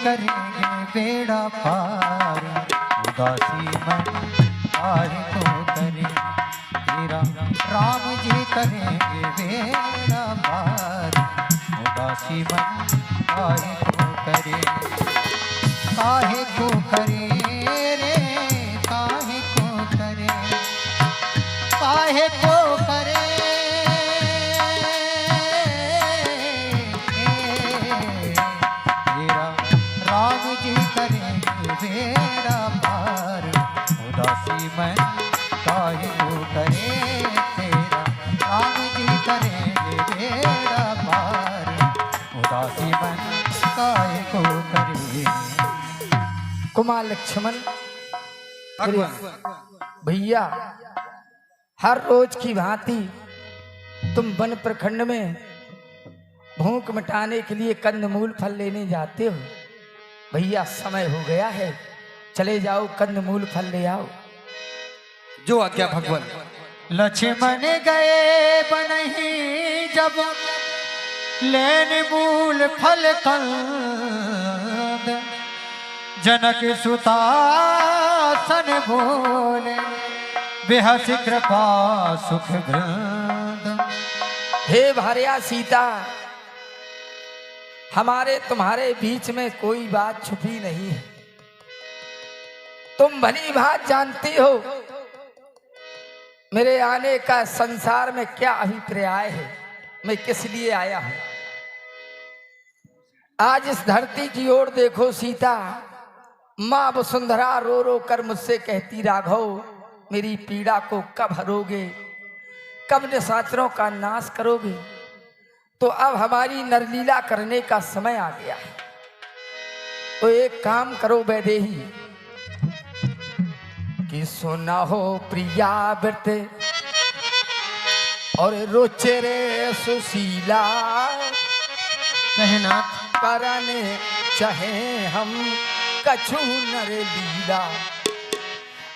करेंगे बेड़ा पार, उदासी मन काहे को करे तेरा। राम जी करेंगे बेड़ा पार, उदासी मन काहे को करे। काहे को करे रे काहे को करे, काहे को करे तेरा। राम जी करेंगे बेड़ा पार, उदासी मन काहे को करे तेरा। राम जी करेंगे बेड़ा पार, उदासी मन काहे को करे। कुमार लक्ष्मण भैया, हर रोज की भांति तुम वन प्रखंड में भूख मिटाने के लिए कंदमूल फल लेने जाते हो। भैया समय हो गया है, चले जाओ कंदमूल फल ले आओ। जो आज्ञा भगवान। लक्ष्मण गए बनहि जब लेने मूल फल कंद, जनक सुतासन बोले बेहस कृपा सुख वृंद। हे भार्या सीता, हमारे तुम्हारे बीच में कोई बात छुपी नहीं है। तुम भली बात जानती हो मेरे आने का संसार में क्या अभिप्राय है, मैं किस लिए आया हूं। आज इस धरती की ओर देखो सीता, माँ वसुंधरा रो रो कर मुझसे कहती, राघव मेरी पीड़ा को कब हरोगे, कब निशाचरों का नाश करोगे। तो अब हमारी नरलीला करने का समय आ गया है। तो एक काम करो वैदेही, कि सुना हो प्रिया व्रत और रुचि रे सुशीला, कहना करने चाहे हम कछु नर लीला।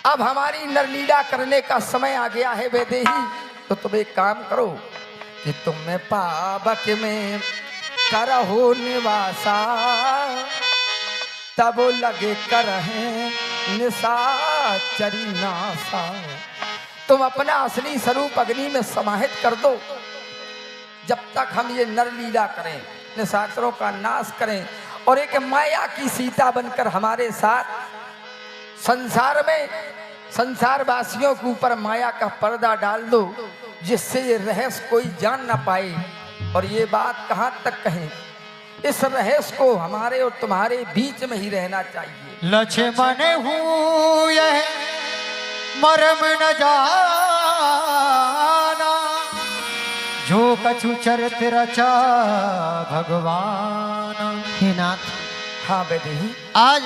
अब हमारी नरलीला करने का समय आ गया है वैदेही। तो तुम एक काम करो कि तुम में पावक में करहो निवासा, तब लगे करहे निशाचरी नासा। तुम अपना असली स्वरूप अग्नि में समाहित कर दो। जब तक हम ये नरलीला करें, निशाचरों का नाश करें और एक माया की सीता बनकर हमारे साथ संसार में संसार वासियों के ऊपर माया का पर्दा डाल दो, जिससे ये रहस्य कोई जान ना पाए। और ये बात कहाँ तक कहें, इस रहस्य को हमारे और तुम्हारे बीच में ही रहना चाहिए। लक्ष्मण हूँ यह मरम न जाना, जो कछु चरित रचा भगवान। हे नाथ, हाँ वैदेही, आज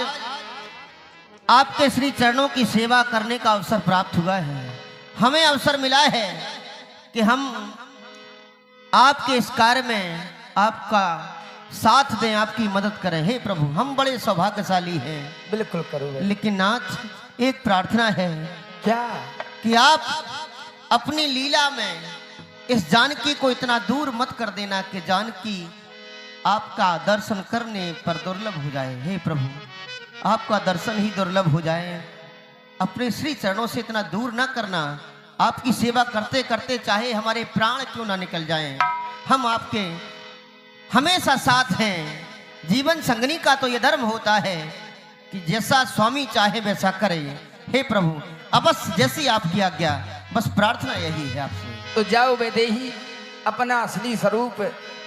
आपके श्री चरणों की सेवा करने का अवसर प्राप्त हुआ है। हमें अवसर मिला है कि हम आपके इस कार्य में आपका साथ दें, आपकी मदद करें। हे प्रभु, हम बड़े सौभाग्यशाली हैं। बिल्कुल करो वैदेही। लेकिन नाथ, एक प्रार्थना है क्या? कि आप अपनी लीला में इस जानकी को इतना दूर मत कर देना कि जानकी आपका दर्शन करने पर दुर्लभ हो जाए। हे प्रभु, आपका दर्शन ही दुर्लभ हो जाए। अपने श्री चरणों से इतना दूर न करना। आपकी सेवा करते करते चाहे हमारे प्राण क्यों ना निकल जाएं, हम आपके हमेशा साथ हैं। जीवन संगनी का तो यह धर्म होता है कि जैसा स्वामी चाहे वैसा करे। हे प्रभु, अवश्य जैसी आपकी आज्ञा, बस प्रार्थना यही है आपसे। तो जाओ वैदेही, अपना असली स्वरूप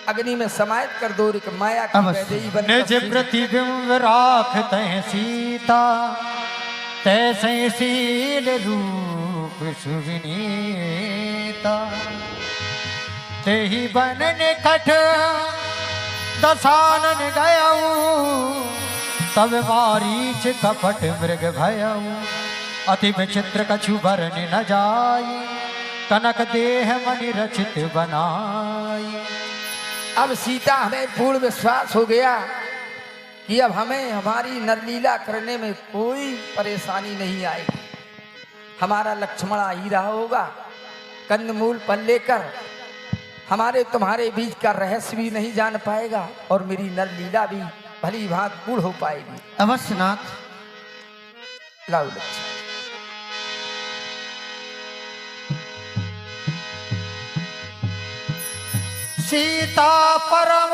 अग्नि में समाहित कर दो। एक माया की अवश्य। वैदेही बनकर निज प्रतिबिंब राखते सीता, तैसे शील रूप सुविनीता। तेहि बन निकट दसानन गयऊ, तब मारीच कपट मृग भयऊ। अति विचित्र कछु बरन न जाई, कनक देह मणि रचित बनाई। अब सीता, हमें पूर्ण विश्वास हो गया कि अब हमें हमारी नरलीला करने में कोई परेशानी नहीं आएगी। हमारा लक्ष्मण आ ही रहा होगा कंदमूल फल लेकर, हमारे तुम्हारे बीच का रहस्य भी नहीं जान पाएगा और मेरी नरलीला भी भली भांत बूढ़ हो पाएगी। अवश्य नाथ। लाओ लक्ष्मण। सीता परम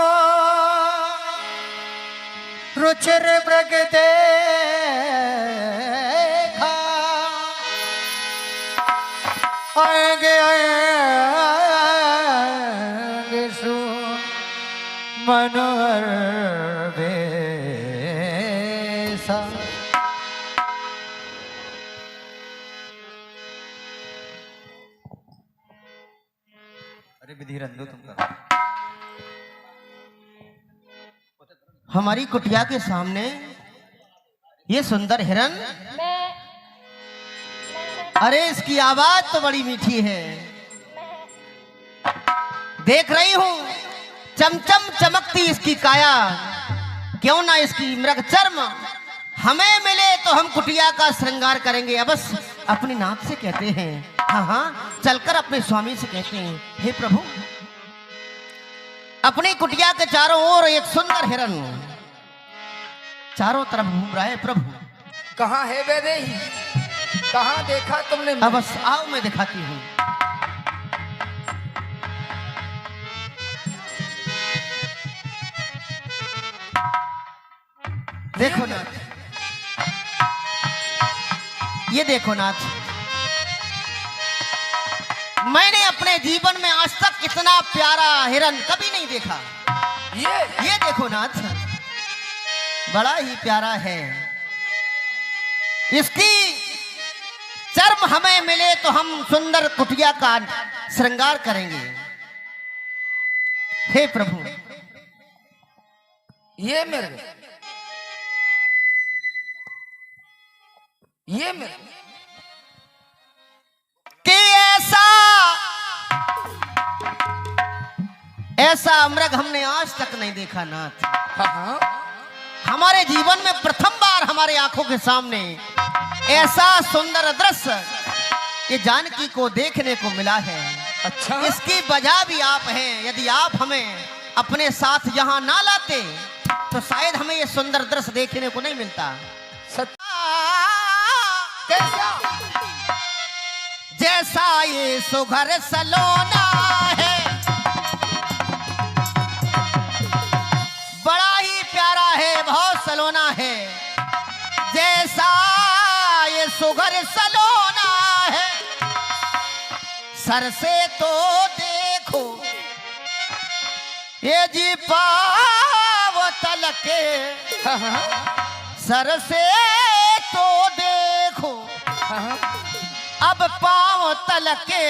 रुचिर मृग देखा, आएंगे आएंगे सु मनोहर बेसा। अरे विधि रंदो तुम करो। हमारी कुटिया के सामने ये सुंदर हिरन, अरे इसकी आवाज तो बड़ी मीठी है। देख रही हूं चमचम चमकती इसकी काया, क्यों ना इसकी मृग चर्म हमें मिले तो हम कुटिया का श्रृंगार करेंगे। अवश्य अपनी नाथ से कहते हैं, हाँ हाँ चलकर अपने स्वामी से कहते हैं, हे प्रभु अपनी कुटिया के चारों ओर एक सुंदर हिरन चारों तरफ घूम रहा है। प्रभु कहाँ है वैदेही? कहाँ देखा तुमने? अवश्य आओ मैं दिखाती हूँ। देखो नाथ, ये देखो नाथ, मैंने अपने जीवन में आज तक इतना प्यारा हिरन कभी नहीं देखा। ये देखो नाथ, बड़ा ही प्यारा है। इसकी चर्म हमें मिले तो हम सुंदर कुटिया का श्रृंगार करेंगे। हे प्रभु ये मेरे कि ऐसा मृग हमने आज तक नहीं देखा नाथ। हाँ। हमारे जीवन में प्रथम बार हमारे आंखों के सामने ऐसा सुंदर दृश्य ये जानकी को देखने को मिला है। अच्छा, इसकी वजह भी आप हैं। यदि आप हमें अपने साथ यहाँ ना लाते तो शायद हमें ये सुंदर दृश्य देखने को नहीं मिलता। कैसा? जैसा ये सुघर सलोना है, बड़ा ही प्यारा है, बहुत सलोना है। जैसा ये सुघर सलोना है, सर से तो देखो ये जी पाव तलके, सर से तो देखो अब पांव तलके,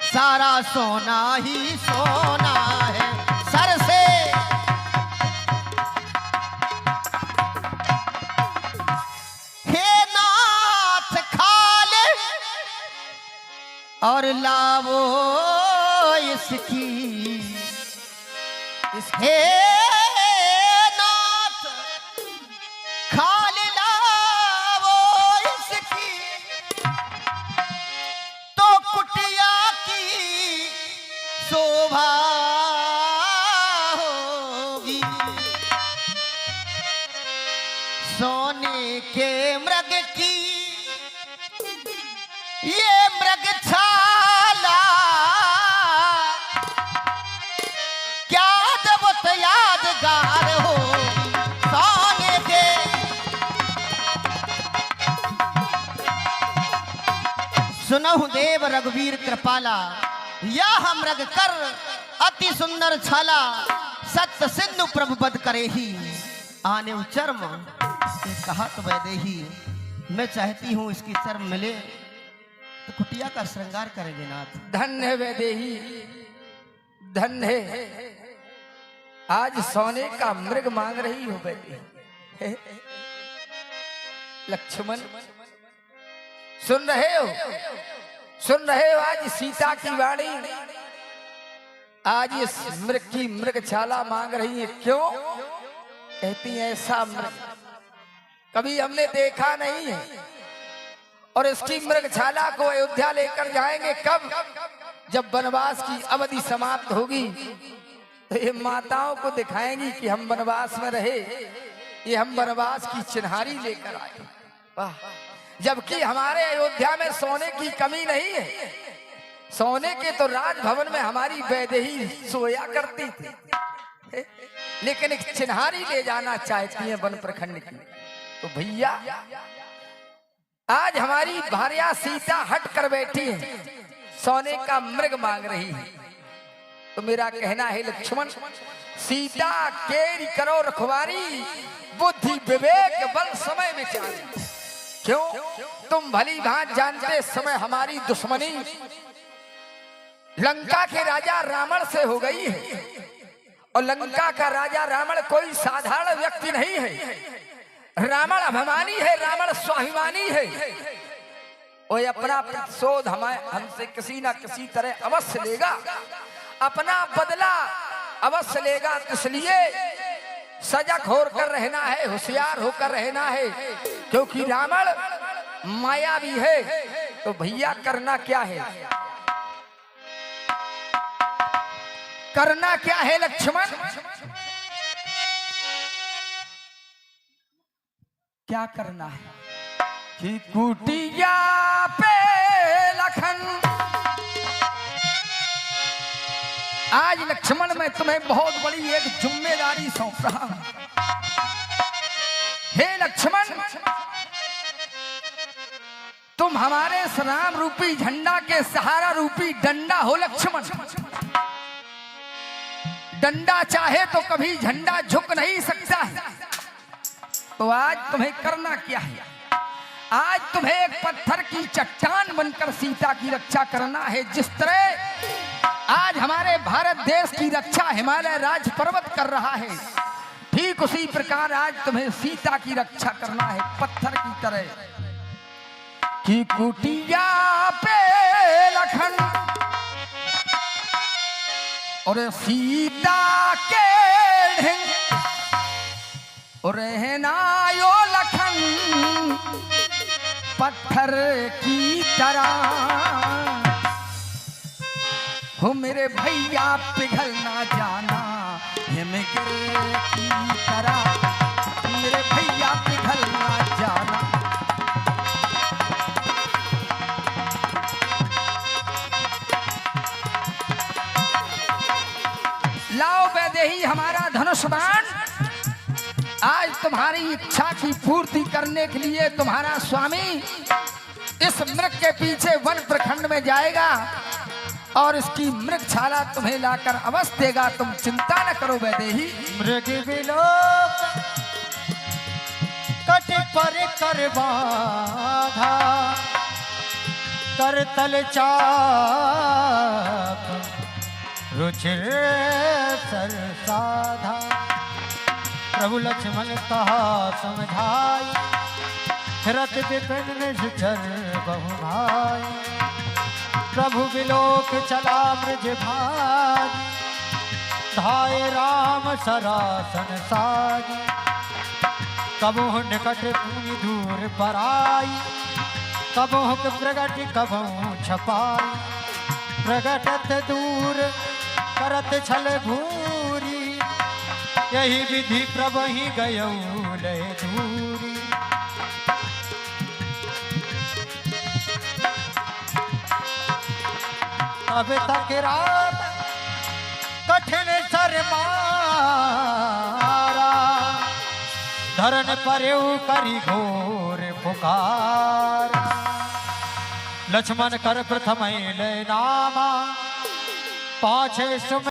सारा सोना ही सोना है। सर से हे नाथ खाले और लावो इसकी, हे नाथ खाले लावो इसकी, तो कुटिया की शोभा होगी। सोने के मृग की ये मृग छाला, क्या अद्भुत यादगार हो। सोने के सुनहु देव रघुवीर कृपाला, यह मृग कर अति सुंदर छाला, सत्य सिंधु प्रभु बद करे ही आने चर्म। कहा तो वैदेही, मैं चाहती हूँ इसकी चर्म मिले तो कुटिया का श्रृंगार करेंगे नाथ। धन्य वैदेही, धन्य। आज सोने का मृग मांग रही हो वैदेही। लक्ष्मण सुन रहे हो? सुन रहे हो? आज सीता की वाणी, आज ये मृग की मृगछाला मांग रही है। क्यों कहती है? ऐसा मृग कभी हमने देखा नहीं है। और इसकी मृगछाला को अयोध्या लेकर जाएंगे कब? जब वनवास की अवधि समाप्त होगी, तो ये माताओं को दिखाएंगी कि हम वनवास में रहे, ये हम वनवास की चिन्हारी लेकर आए। वाह! जबकि हमारे अयोध्या में सोने की कमी नहीं है। सोने के तो राजभवन में हमारी वैदेही सोया करती थी, लेकिन एक चिन्हारी ले जाना चाहती है वन प्रखंड की। तो भैया आज हमारी भार्या सीता हट कर बैठी है, सोने का मृग मांग रही है। तो मेरा कहना है लक्ष्मण, सीता केरी करो रखवारी, बुद्धि विवेक बल समय विचार। क्यों? तुम भली भांति जानते समय हमारी दुश्मनी लंका के राजा रावण से हो गई है, और लंका का राजा रावण कोई साधारण व्यक्ति नहीं है। रावण अभिमानी है, रावण स्वाभिमानी है। वो अपना प्रतिशोध हमसे किसी ना किसी तरह अवश्य लेगा, अपना बदला अवश्य लेगा। इसलिए सजग होकर रहना है, होशियार होकर रहना है, क्योंकि रावण माया भी है। तो भैया करना क्या है? करना क्या है लक्ष्मण? क्या करना है कि कुटिया पे लखन। आज लक्ष्मण मैं तुम्हें बहुत बड़ी एक जिम्मेदारी सौंप रहा हूं। हे लक्ष्मण, तुम हमारे राम रूपी झंडा के सहारा रूपी डंडा हो लक्ष्मण। डंडा चाहे तो कभी झंडा झुक नहीं सकता है। तो आज तुम्हें करना क्या है? आज तुम्हें एक पत्थर की चट्टान बनकर सीता की रक्षा करना है। जिस तरह आज हमारे भारत देश की रक्षा हिमालय राज पर्वत कर रहा है, ठीक उसी प्रकार आज तुम्हें सीता की रक्षा करना है, पत्थर की तरह। कि कुटिया पे लखन और सीता के ढंग और रहनायो लखन पत्थर की तरह। हो मेरे भैया पिघल ना जाना हिमगिर की तरह, मेरे भैया पिघल ना जाना। लाओ वैदेही हमारा धनुष बाण। आज तुम्हारी इच्छा की पूर्ति करने के लिए तुम्हारा स्वामी इस मृग के पीछे वन प्रखंड में जाएगा और इसकी मृगशाला तुम्हें लाकर अवश्य देगा। तुम चिंता न करो वैदेही। मृग विलोक कट पर कर बाधा, करतल चाप रुचिर सर साधा। प्रभु लक्ष्मण कहा समझाई, रत विपिन निश्चर बहु भाई। प्रभु विलोक चला मृज भाग, धाय राम सरासन सागी। कबहुँ निकट पुनि दूर पराई, कबहुँ प्रगट कबहुँ छपाई। प्रगटत दूर करत छल भूरी, यही विधि प्रभहि गयऊ लय दूरी। अब तक रात कठिन सर मारा, धरन परयऊ करी घोर पुकार। लक्ष्मण कर प्रथम लय नामा, पाछे सुम